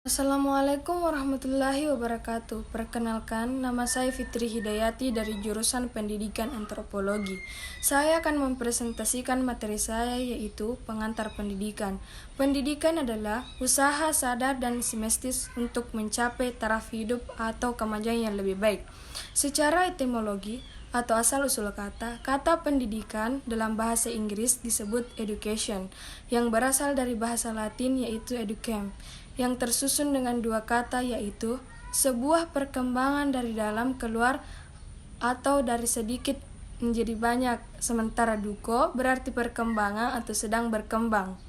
Assalamualaikum warahmatullahi wabarakatuh. Perkenalkan, nama saya Fitri Hidayati dari jurusan Pendidikan Antropologi. Saya akan mempresentasikan materi saya, yaitu pengantar pendidikan. Pendidikan adalah usaha sadar dan sistematis untuk mencapai taraf hidup atau kemajuan yang lebih baik. Secara etimologi atau asal-usul kata pendidikan dalam bahasa Inggris disebut education, yang berasal dari bahasa Latin yaitu educam, yang tersusun dengan dua kata yaitu sebuah perkembangan dari dalam keluar atau dari sedikit menjadi banyak, sementara duko berarti perkembangan atau sedang berkembang.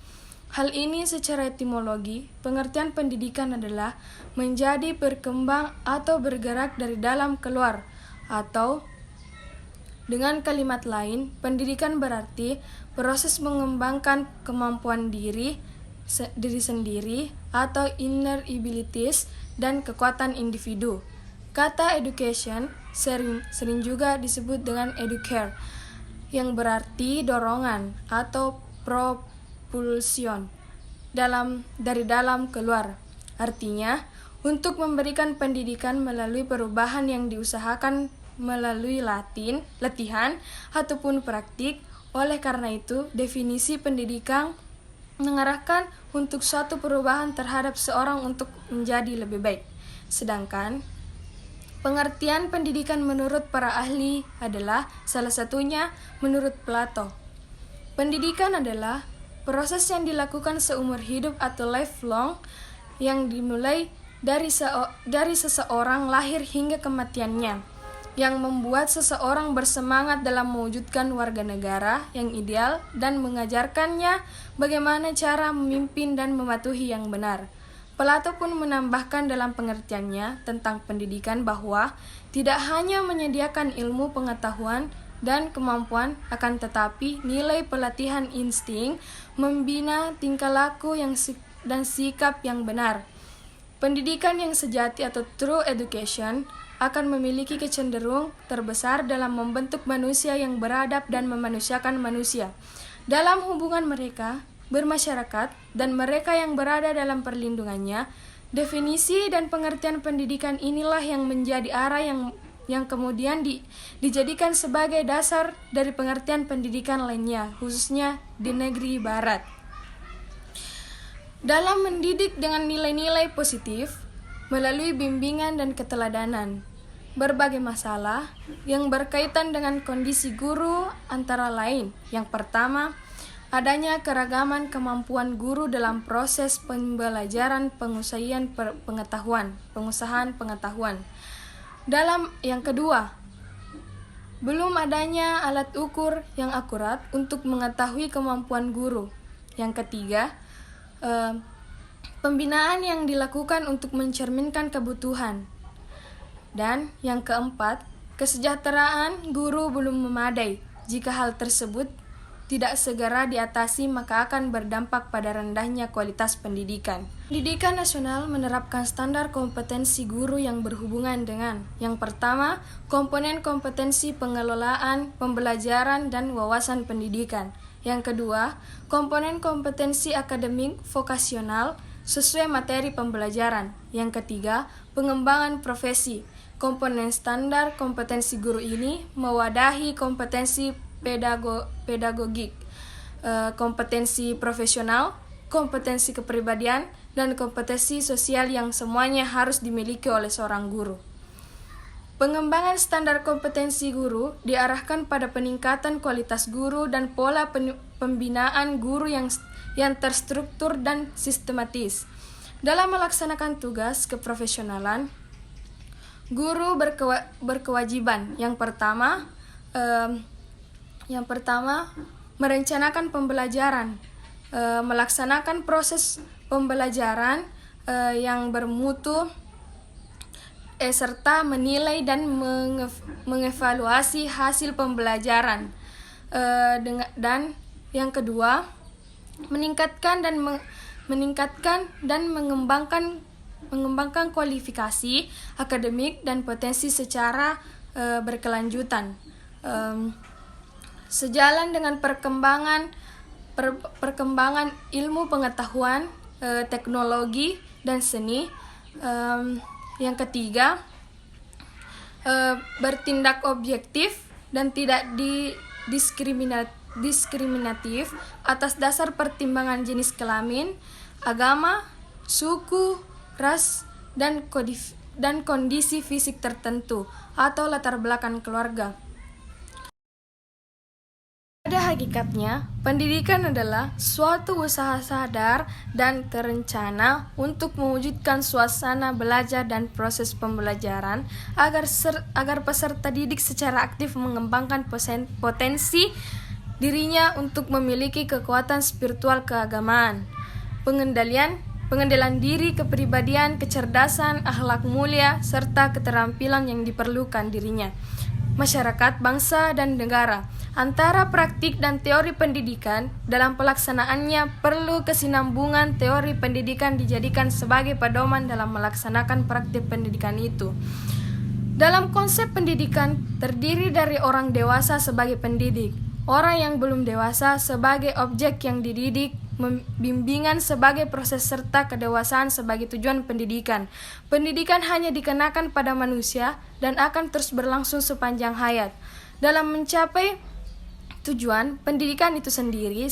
Hal ini secara etimologi, pengertian pendidikan adalah menjadi berkembang atau bergerak dari dalam keluar, atau dengan kalimat lain, pendidikan berarti proses mengembangkan kemampuan diri sendiri atau inner abilities dan kekuatan individu. Kata education sering juga disebut dengan educare, yang berarti dorongan atau propulsion dari dalam keluar. Artinya, untuk memberikan pendidikan melalui perubahan yang diusahakan melalui latihan ataupun praktik. Oleh karena itu, definisi pendidikan mengarahkan untuk suatu perubahan terhadap seorang untuk menjadi lebih baik. Sedangkan pengertian pendidikan menurut para ahli adalah salah satunya menurut Plato. Pendidikan adalah proses yang dilakukan seumur hidup atau lifelong yang dimulai dari seseorang lahir hingga kematiannya, yang membuat seseorang bersemangat dalam mewujudkan warga negara yang ideal dan mengajarkannya bagaimana cara memimpin dan mematuhi yang benar. Plato pun menambahkan dalam pengertiannya tentang pendidikan bahwa tidak hanya menyediakan ilmu pengetahuan dan kemampuan, akan tetapi nilai pelatihan insting, membina tingkah laku dan sikap yang benar. Pendidikan yang sejati atau true education akan memiliki kecenderungan terbesar dalam membentuk manusia yang beradab dan memanusiakan manusia dalam hubungan mereka bermasyarakat dan mereka yang berada dalam perlindungannya. Definisi dan pengertian pendidikan inilah yang menjadi arah yang kemudian dijadikan sebagai dasar dari pengertian pendidikan lainnya, khususnya di negeri barat. Dalam mendidik dengan nilai-nilai positif melalui bimbingan dan keteladanan, berbagai masalah yang berkaitan dengan kondisi guru antara lain. Yang pertama, adanya keragaman kemampuan guru dalam proses pembelajaran pengusahaan pengetahuan. Yang kedua, belum adanya alat ukur yang akurat untuk mengetahui kemampuan guru. Yang ketiga, pembinaan yang dilakukan untuk mencerminkan kebutuhan. Dan yang keempat, kesejahteraan guru belum memadai. Jika hal tersebut tidak segera diatasi, maka akan berdampak pada rendahnya kualitas pendidikan. Pendidikan nasional menerapkan standar kompetensi guru yang berhubungan dengan: yang pertama, komponen kompetensi pengelolaan, pembelajaran, dan wawasan pendidikan. Yang kedua, komponen kompetensi akademik vokasional sesuai materi pembelajaran. Yang ketiga, pengembangan profesi. Komponen standar kompetensi guru ini mewadahi kompetensi pedagogik, kompetensi profesional, kompetensi kepribadian, dan kompetensi sosial yang semuanya harus dimiliki oleh seorang guru. Pengembangan standar kompetensi guru diarahkan pada peningkatan kualitas guru dan pola pembinaan guru yang terstruktur dan sistematis. Dalam melaksanakan tugas keprofesionalan, guru berkewajiban yang pertama merencanakan pembelajaran, melaksanakan proses pembelajaran yang bermutu, serta menilai dan mengevaluasi hasil pembelajaran. Dan yang kedua, meningkatkan dan mengembangkan kualifikasi akademik dan potensi secara berkelanjutan. Sejalan dengan perkembangan ilmu pengetahuan teknologi, dan seni. Yang ketiga, bertindak objektif dan tidak diskriminatif atas dasar pertimbangan jenis kelamin, agama, suku, ras, dan kondisi fisik tertentu atau latar belakang keluarga. Pada hakikatnya, pendidikan adalah suatu usaha sadar dan terencana untuk mewujudkan suasana belajar dan proses pembelajaran agar peserta didik secara aktif mengembangkan potensi dirinya untuk memiliki kekuatan spiritual keagamaan, pengendalian diri, kepribadian, kecerdasan, akhlak mulia, serta keterampilan yang diperlukan dirinya, masyarakat, bangsa, dan negara. Antara praktik dan teori pendidikan, dalam pelaksanaannya perlu kesinambungan teori pendidikan dijadikan sebagai pedoman dalam melaksanakan praktik pendidikan itu. Dalam konsep pendidikan terdiri dari orang dewasa sebagai pendidik, orang yang belum dewasa sebagai objek yang dididik, bimbingan sebagai proses serta kedewasaan sebagai tujuan pendidikan. Pendidikan hanya dikenakan pada manusia dan akan terus berlangsung sepanjang hayat. Dalam mencapai tujuan, pendidikan itu sendiri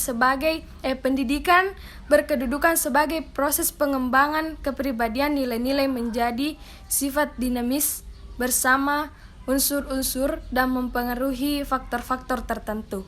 pendidikan berkedudukan sebagai proses pengembangan kepribadian nilai-nilai menjadi sifat dinamis bersama unsur-unsur dan mempengaruhi faktor-faktor tertentu.